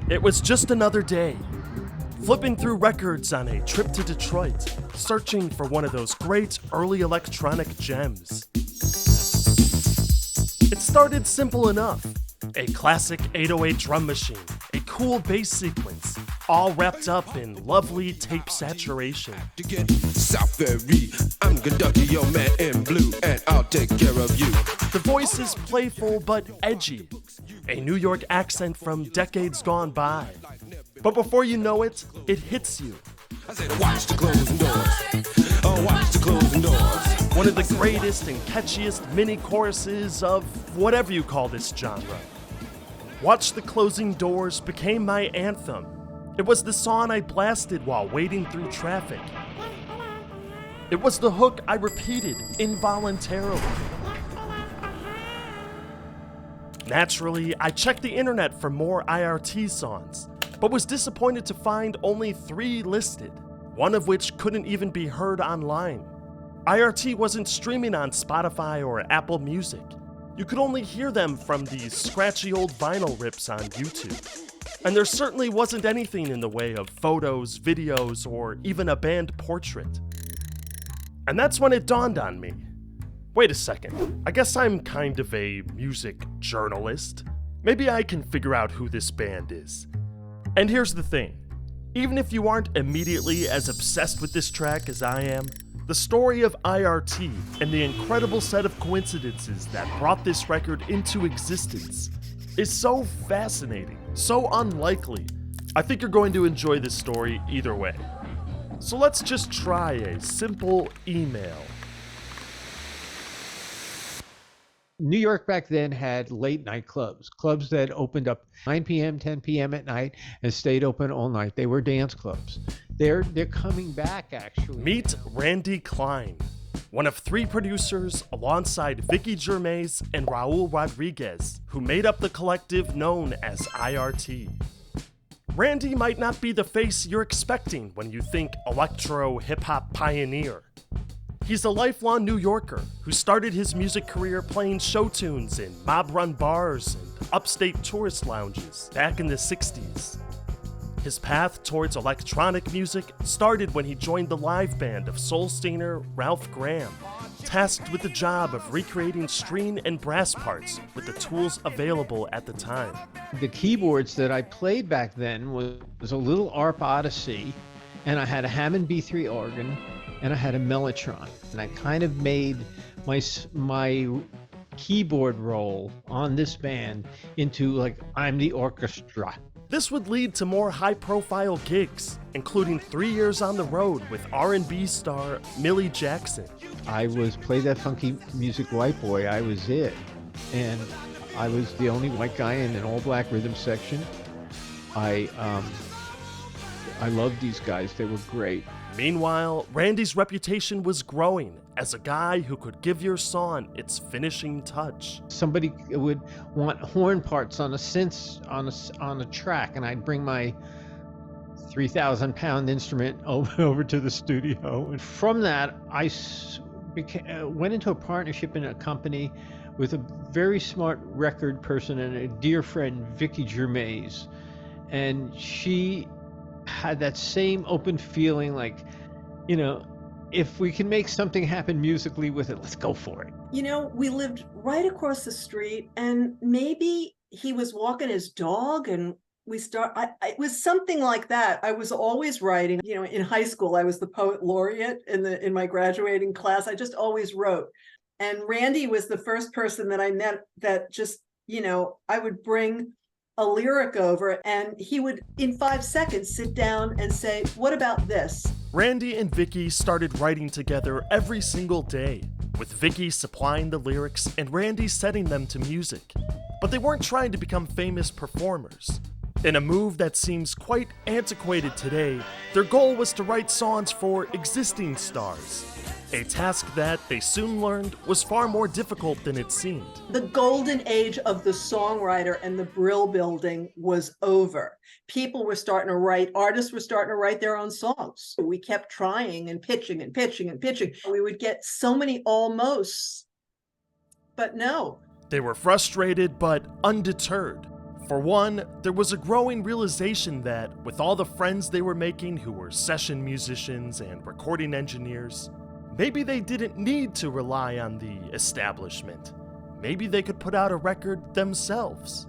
It was just another day, flipping through records on a trip to Detroit, searching for one of those great early electronic gems. It started simple enough. A classic 808 drum machine, a cool bass sequence, all wrapped up in lovely tape saturation. To get South Ferry, I'm conducting your man in blue, and I'll take care of you. The voice is playful but edgy, a New York accent from decades gone by. But before you know it, it hits you. I said, watch the closing doors. Oh, watch the closing doors. One of the greatest and catchiest mini choruses of whatever you call this genre. Watch the Closing Doors became my anthem. It was the song I blasted while wading through traffic. It was the hook I repeated involuntarily. Naturally, I checked the internet for more I.R.T. songs, but was disappointed to find only 3 listed, one of which couldn't even be heard online. I.R.T. wasn't streaming on Spotify or Apple Music. You could only hear them from these scratchy old vinyl rips on YouTube. And there certainly wasn't anything in the way of photos, videos, or even a band portrait. And that's when it dawned on me. Wait a second, I guess I'm kind of a music journalist. Maybe I can figure out who this band is. And here's the thing, even if you aren't immediately as obsessed with this track as I am, the story of I.R.T. and the incredible set of coincidences that brought this record into existence is so fascinating, so unlikely. I think you're going to enjoy this story either way. So let's just try a simple email. New York back then had late night clubs that opened up 9 p.m., 10 p.m. at night and stayed open all night. They were dance clubs. They're coming back, actually. Meet Randy Klein, one of 3 producers alongside Vicky Gervais and Raul Rodriguez, who made up the collective known as I.R.T. Randy might not be the face you're expecting when you think electro hip-hop pioneer. He's a lifelong New Yorker who started his music career playing show tunes in mob-run bars and upstate tourist lounges back in the 60s. His path towards electronic music started when he joined the live band of soul singer Ralph Graham, tasked with the job of recreating string and brass parts with the tools available at the time. The keyboards that I played back then was a little ARP Odyssey, and I had a Hammond B3 organ, and I had a Mellotron. And I kind of made my keyboard role on this band into like, I'm the orchestra. This would lead to more high-profile gigs, including 3 years on the road with R&B star Millie Jackson. I played that funky music white boy. I was it. And I was the only white guy in an all-black rhythm section. I loved these guys. They were great. Meanwhile, Randy's reputation was growing as a guy who could give your song its finishing touch. Somebody would want horn parts on a synth on a track, and I'd bring my 3,000-pound instrument over to the studio. And from that, I went into a partnership in a company with a very smart record person and a dear friend, Vicky Gervais, and she had that same open feeling like, you know, if we can make something happen musically with it, let's go for it. You know, we lived right across the street, and maybe he was walking his dog and it was something like that. I was always writing. You know, in high school, I was the poet laureate in my graduating class. I just always wrote. And Randy was the first person that I met that just, you know, I would bring a lyric over and he would, in 5 seconds, sit down and say, what about this? Randy and Vicky started writing together every single day, with Vicky supplying the lyrics and Randy setting them to music. But they weren't trying to become famous performers. In a move that seems quite antiquated today, their goal was to write songs for existing stars, a task that they soon learned was far more difficult than it seemed. The golden age of the songwriter and the Brill building was over. People were starting to write, artists were starting to write their own songs. We kept trying and pitching and pitching and pitching. We would get so many almosts, but no. They were frustrated but undeterred, For one, there was a growing realization that, with all the friends they were making who were session musicians and recording engineers, maybe they didn't need to rely on the establishment. Maybe they could put out a record themselves.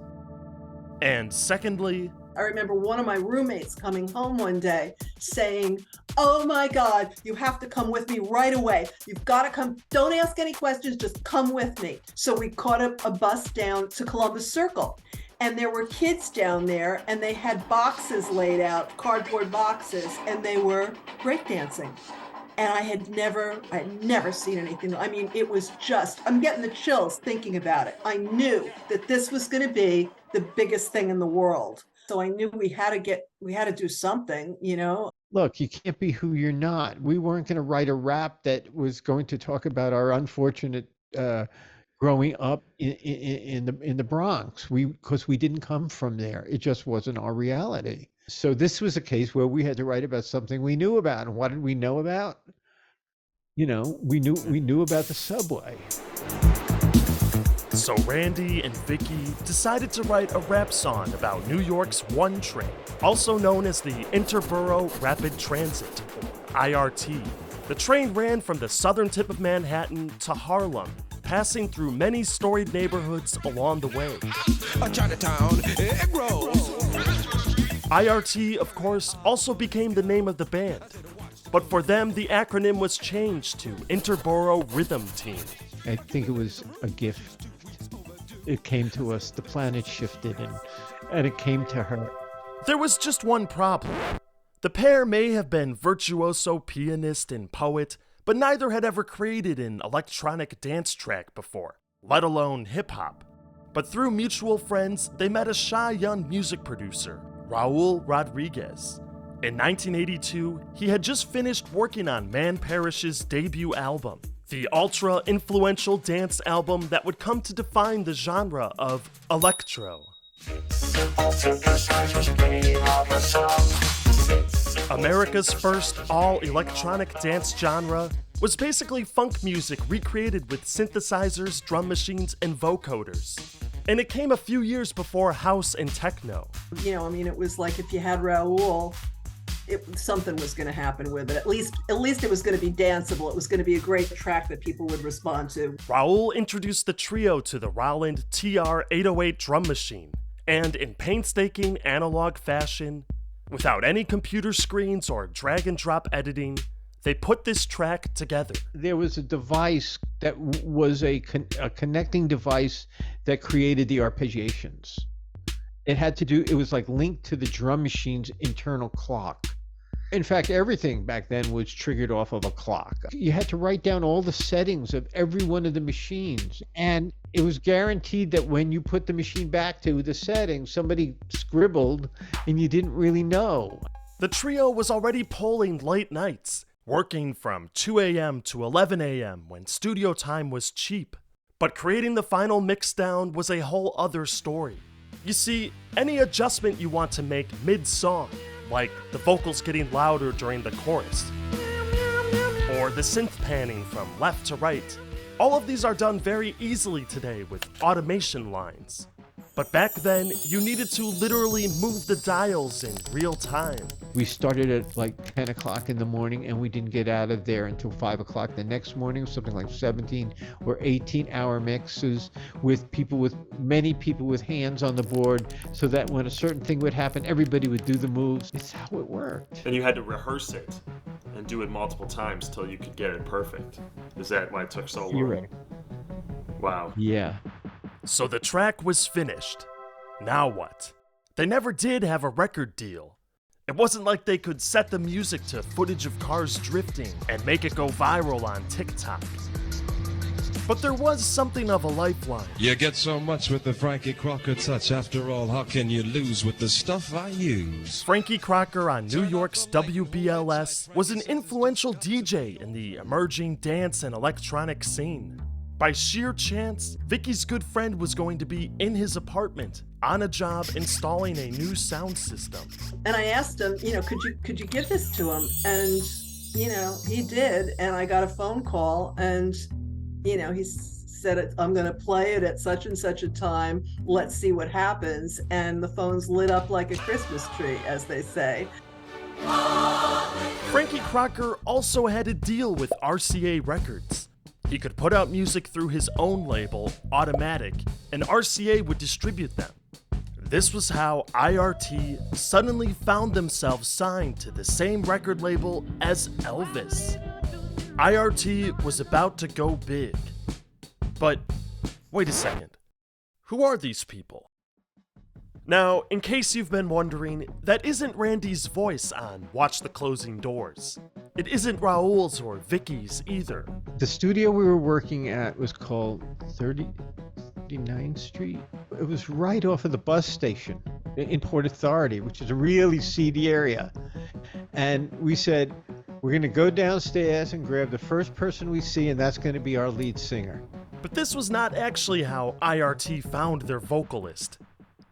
And secondly, I remember one of my roommates coming home one day saying, "Oh my God, you have to come with me right away. You've got to come. Don't ask any questions, just come with me." So we caught a bus down to Columbus Circle. And there were kids down there, and they had boxes laid out, cardboard boxes, and they were breakdancing. And I had never seen anything. I mean, it was just, I'm getting the chills thinking about it. I knew that this was going to be the biggest thing in the world. So I knew we had to do something, you know. Look, you can't be who you're not. We weren't going to write a rap that was going to talk about our unfortunate growing up in the Bronx. Because we didn't come from there. It just wasn't our reality. So this was a case where we had to write about something we knew about. And what did we know about? You know, we knew about the subway. So Randy and Vicky decided to write a rap song about New York's one train, also known as the Interboro Rapid Transit, or I.R.T. The train ran from the southern tip of Manhattan to Harlem, passing through many storied neighborhoods along the way. Chinatown, it grows. I.R.T, of course, also became the name of the band. But for them, the acronym was changed to Interboro Rhythm Team. I think it was a gift. It came to us, the planet shifted, and it came to her. There was just one problem. The pair may have been virtuoso pianist and poet, but neither had ever created an electronic dance track before, let alone hip-hop. But through mutual friends, they met a shy young music producer, Raul Rodriguez. In 1982, he had just finished working on Parrish's debut album, the ultra-influential dance album that would come to define the genre of Electro. America's first all-electronic dance genre was basically funk music recreated with synthesizers, drum machines, and vocoders. And it came a few years before house and techno. You know, I mean, it was like if you had Raul, something was going to happen with it. At least it was going to be danceable. It was going to be a great track that people would respond to. Raul introduced the trio to the Roland TR-808 drum machine, and in painstaking analog fashion, without any computer screens or drag and drop editing, they put this track together. There was a device that was a connecting device that created the arpeggiations. It was like linked to the drum machine's internal clock. In fact, everything back then was triggered off of a clock. You had to write down all the settings of every one of the machines. And it was guaranteed that when you put the machine back to the settings, somebody scribbled and you didn't really know. The trio was already polling late nights, working from 2 a.m. to 11 a.m. when studio time was cheap. But creating the final mixdown was a whole other story. You see, any adjustment you want to make mid-song, like the vocals getting louder during the chorus, or the synth panning from left to right, all of these are done very easily today with automation lines. But back then, you needed to literally move the dials in real time. We started at like 10 o'clock in the morning and we didn't get out of there until 5 o'clock the next morning, something like 17 or 18-hour mixes with many people with hands on the board, so that when a certain thing would happen, everybody would do the moves. It's how it worked. And you had to rehearse it and do it multiple times till you could get it perfect. Is that why it took so long? You're right. Wow. Yeah. So the track was finished. Now what? They never did have a record deal. It wasn't like they could set the music to footage of cars drifting and make it go viral on TikTok. But there was something of a lifeline. You get so much with the Frankie Crocker touch. After all, how can you lose with the stuff I use? Frankie Crocker on New York's WBLS was an influential DJ in the emerging dance and electronic scene. By sheer chance, Vicky's good friend was going to be in his apartment on a job installing a new sound system. And I asked him, you know, could you give this to him? And, you know, he did. And I got a phone call and, you know, he said, I'm going to play it at such and such a time. Let's see what happens. And the phones lit up like a Christmas tree, as they say. Frankie Crocker also had a deal with RCA Records. He could put out music through his own label, Automatic, and RCA would distribute them. This was how I.R.T. suddenly found themselves signed to the same record label as Elvis. I.R.T. was about to go big. But wait a second. Who are these people? Now, in case you've been wondering, that isn't Randy's voice on Watch the Closing Doors. It isn't Raul's or Vicky's either. The studio we were working at was called 39th Street. It was right off of the bus station in Port Authority, which is a really seedy area. And we said, we're going to go downstairs and grab the first person we see, and that's going to be our lead singer. But this was not actually how I.R.T. found their vocalist.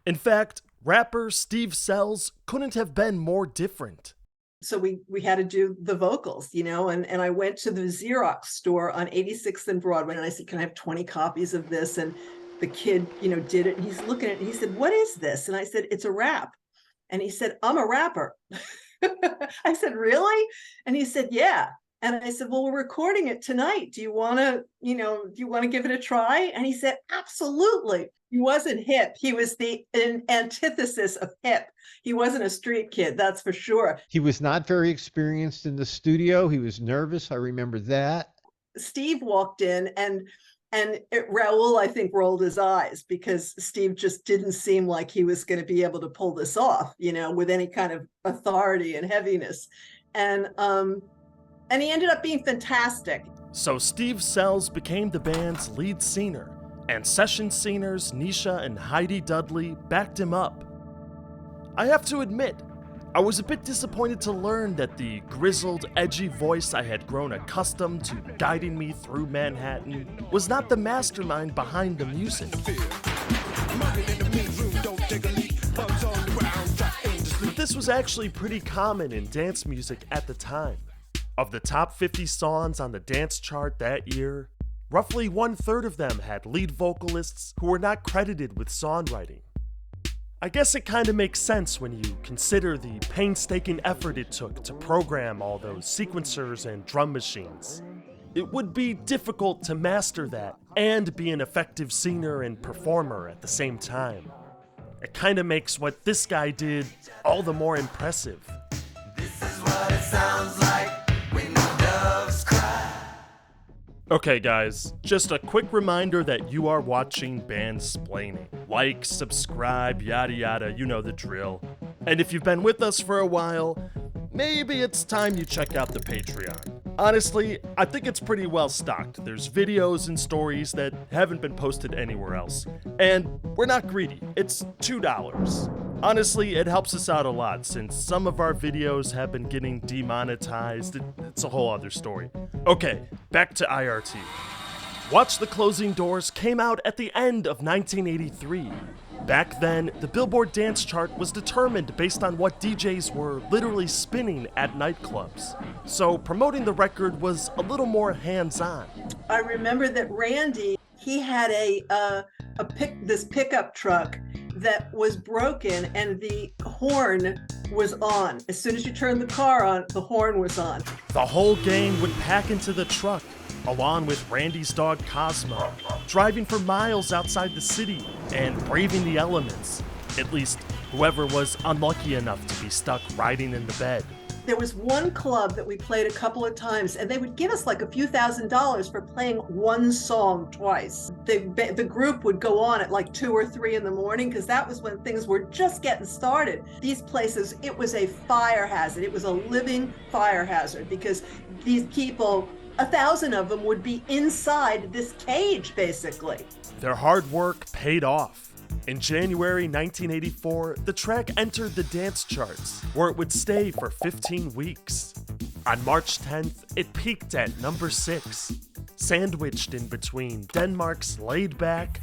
In fact, rapper Steve Sells couldn't have been more different. So we had to do the vocals, and I went to the Xerox store on 86th and Broadway, and I said, can I have 20 copies of this? And the kid, did it. And he's looking at it, and he said, what is this? And I said, it's a rap. And he said, I'm a rapper. I said, really? And he said, yeah. And I said, well, we're recording it tonight. Do you want to give it a try? And he said, absolutely. He wasn't hip. He was the antithesis of hip. He wasn't a street kid, that's for sure. He was not very experienced in the studio. He was nervous. I remember that. Steve walked in and Raul, I think, rolled his eyes because Steve just didn't seem like he was going to be able to pull this off, with any kind of authority and heaviness. And he ended up being fantastic. So Steve Sells became the band's lead singer, and session singers Nisha and Heidi Dudley backed him up. I have to admit, I was a bit disappointed to learn that the grizzled, edgy voice I had grown accustomed to guiding me through Manhattan was not the mastermind behind the music. But this was actually pretty common in dance music at the time. Of the top 50 songs on the dance chart that year, roughly 1/3 of them had lead vocalists who were not credited with songwriting. I guess it kinda makes sense when you consider the painstaking effort it took to program all those sequencers and drum machines. It would be difficult to master that and be an effective singer and performer at the same time. It kinda makes what this guy did all the more impressive. This is what it sounds like when the doves cry. Okay guys, just a quick reminder that you are watching Bandsplaining. Like, subscribe, yada yada, you know the drill. And if you've been with us for a while, maybe it's time you check out the Patreon. Honestly, I think it's pretty well stocked. There's videos and stories that haven't been posted anywhere else. And we're not greedy, it's $2. Honestly, it helps us out a lot since some of our videos have been getting demonetized. It's a whole other story. Okay, back to I.R.T. Watch the Closing Doors came out at the end of 1983. Back then, the Billboard Dance Chart was determined based on what DJs were literally spinning at nightclubs. So promoting the record was a little more hands-on. I remember that Randy, he had this pickup truck that was broken and the horn was on. As soon as you turned the car on, the horn was on. The whole gang would pack into the truck, along with Randy's dog Cosmo, driving for miles outside the city and braving the elements. At least, whoever was unlucky enough to be stuck riding in the bed. There was one club that we played a couple of times, and they would give us like a few $1,000s for playing one song twice. The group would go on at like 2 or 3 in the morning because that was when things were just getting started. These places, it was a fire hazard. It was a living fire hazard because these people, 1,000 of them would be inside this cage, basically. Their hard work paid off. In January 1984, the track entered the dance charts, where it would stay for 15 weeks. On March 10th, it peaked at number 6, sandwiched in between Denmark's Laid Back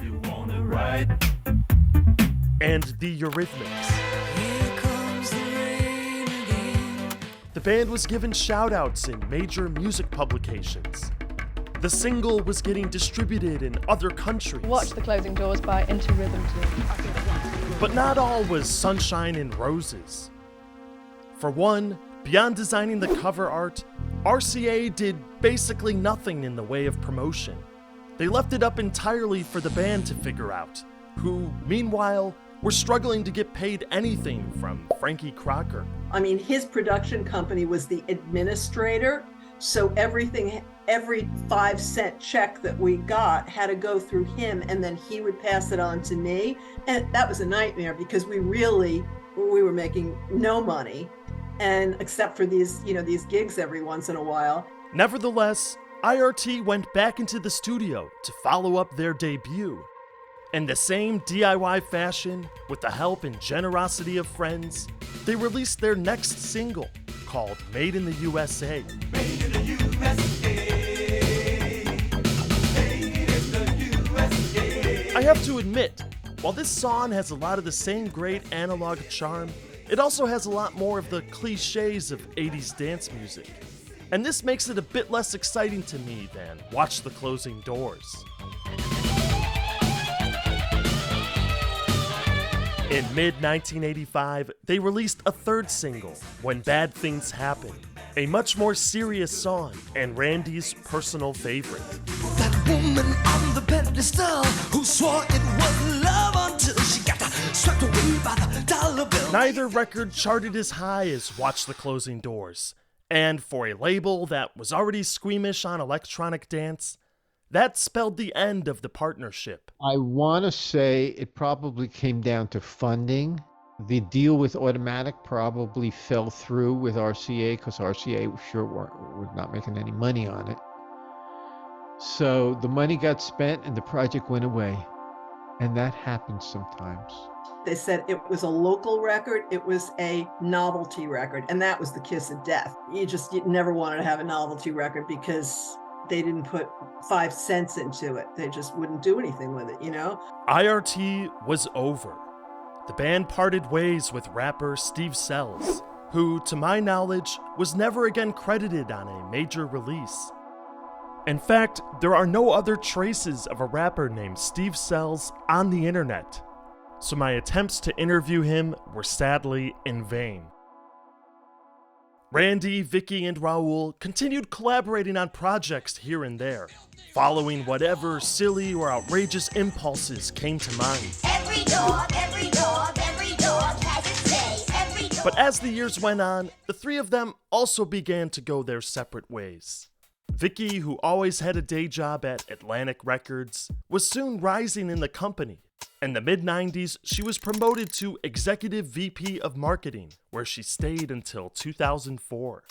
and the Eurythmics. Here comes the rain again. The band was given shout-outs in major music publications. The single was getting distributed in other countries. Watch The Closing Doors by Interboro Rhythm Team. But not all was sunshine and roses. For one, beyond designing the cover art, RCA did basically nothing in the way of promotion. They left it up entirely for the band to figure out, who, meanwhile, were struggling to get paid anything from Frankie Crocker. I mean, his production company was the administrator, so every 5-cent check that we got had to go through him, and then he would pass it on to me. And that was a nightmare because we were making no money, and except for these gigs every once in a while. Nevertheless, I.R.T. went back into the studio to follow up their debut. In the same DIY fashion, with the help and generosity of friends, they released their next single, called Made in the USA. Made in the USA. Made in the USA. I have to admit, while this song has a lot of the same great analog charm, it also has a lot more of the cliches of 80s dance music. And this makes it a bit less exciting to me than Watch the Closing Doors. In mid-1985, they released a third single, When Bad Things Happen, a much more serious song and Randy's personal favorite. That woman on the pedestal who swore it was love until she got swept away by the dollar bill. Neither record charted as high as Watch the Closing Doors, and for a label that was already squeamish on electronic dance, that spelled the end of the partnership. I want to say it probably came down to funding. The deal with Automatic probably fell through with RCA because RCA was not making any money on it. So the money got spent and the project went away. And that happens sometimes. They said it was a local record, it was a novelty record, and that was the kiss of death. You never wanted to have a novelty record because they didn't put 5 cents into it. They just wouldn't do anything with it, you know? I.R.T. was over. The band parted ways with rapper Steve Sells, who, to my knowledge, was never again credited on a major release. In fact, there are no other traces of a rapper named Steve Sells on the internet, so my attempts to interview him were sadly in vain. Randy, Vicky, and Raul continued collaborating on projects here and there, following whatever silly or outrageous impulses came to mind. Every door has its day. Every door. But as the years went on, the three of them also began to go their separate ways. Vicky, who always had a day job at Atlantic Records, was soon rising in the company. In the mid-90s, she was promoted to Executive VP of Marketing, where she stayed until 2004.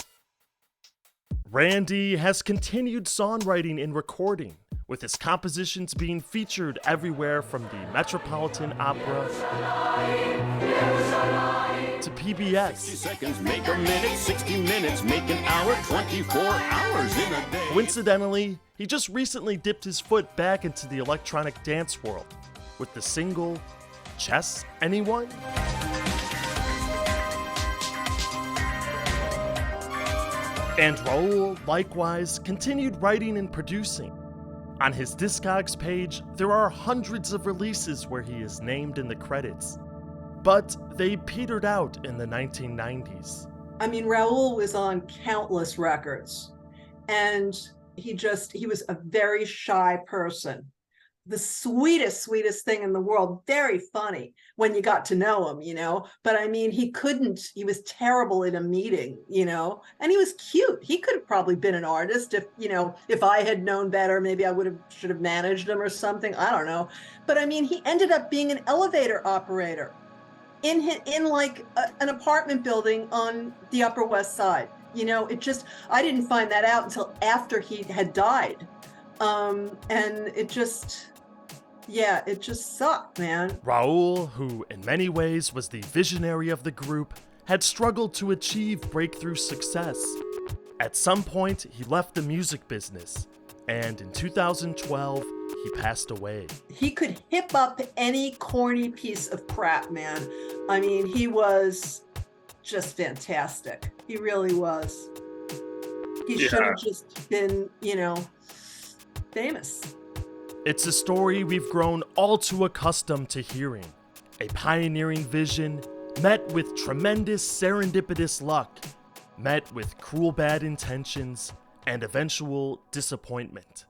Randy has continued songwriting and recording, with his compositions being featured everywhere from the Metropolitan Opera to PBS. 60 seconds make a minute, 60 minutes make an hour, 24 hours in a day. Coincidentally, he just recently dipped his foot back into the electronic dance world with the single Chess Anyone? And Raul, likewise, continued writing and producing. On his Discogs page, there are hundreds of releases where he is named in the credits, but they petered out in the 1990s. I mean, Raul was on countless records, and he was a very shy person. The sweetest thing in the world, very funny when you got to know him, you know, but I mean, he was terrible in a meeting, you know, and he was cute. He could have probably been an artist if I had known better, maybe I should have managed him or something. I don't know. But I mean, he ended up being an elevator operator in like an apartment building on the Upper West Side. You know, I didn't find that out until after he had died. And it just sucked, man. Raul, who in many ways was the visionary of the group, had struggled to achieve breakthrough success. At some point, he left the music business, and in 2012, he passed away. He could hip up any corny piece of crap, man. I mean, he was just fantastic. He really was. He should have just been, famous. It's a story we've grown all too accustomed to hearing. A pioneering vision met with tremendous serendipitous luck, met with cruel bad intentions and eventual disappointment.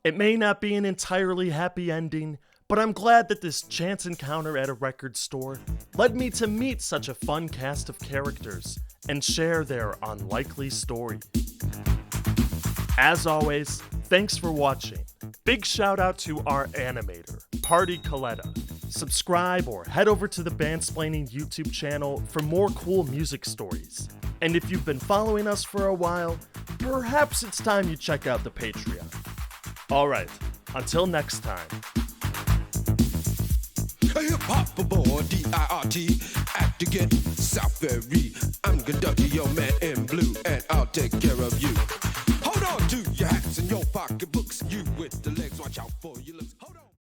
It may not be an entirely happy ending, but I'm glad that this chance encounter at a record store led me to meet such a fun cast of characters and share their unlikely story. As always, thanks for watching. Big shout out to our animator, Party Coletta. Subscribe or head over to the Bandsplaining YouTube channel for more cool music stories. And if you've been following us for a while, perhaps it's time you check out the Patreon. Alright, until next time. Hip hop boy, D.I.R.T. Act to get South Ferry. I'm gonna duck your man in blue, and I'll take care of you.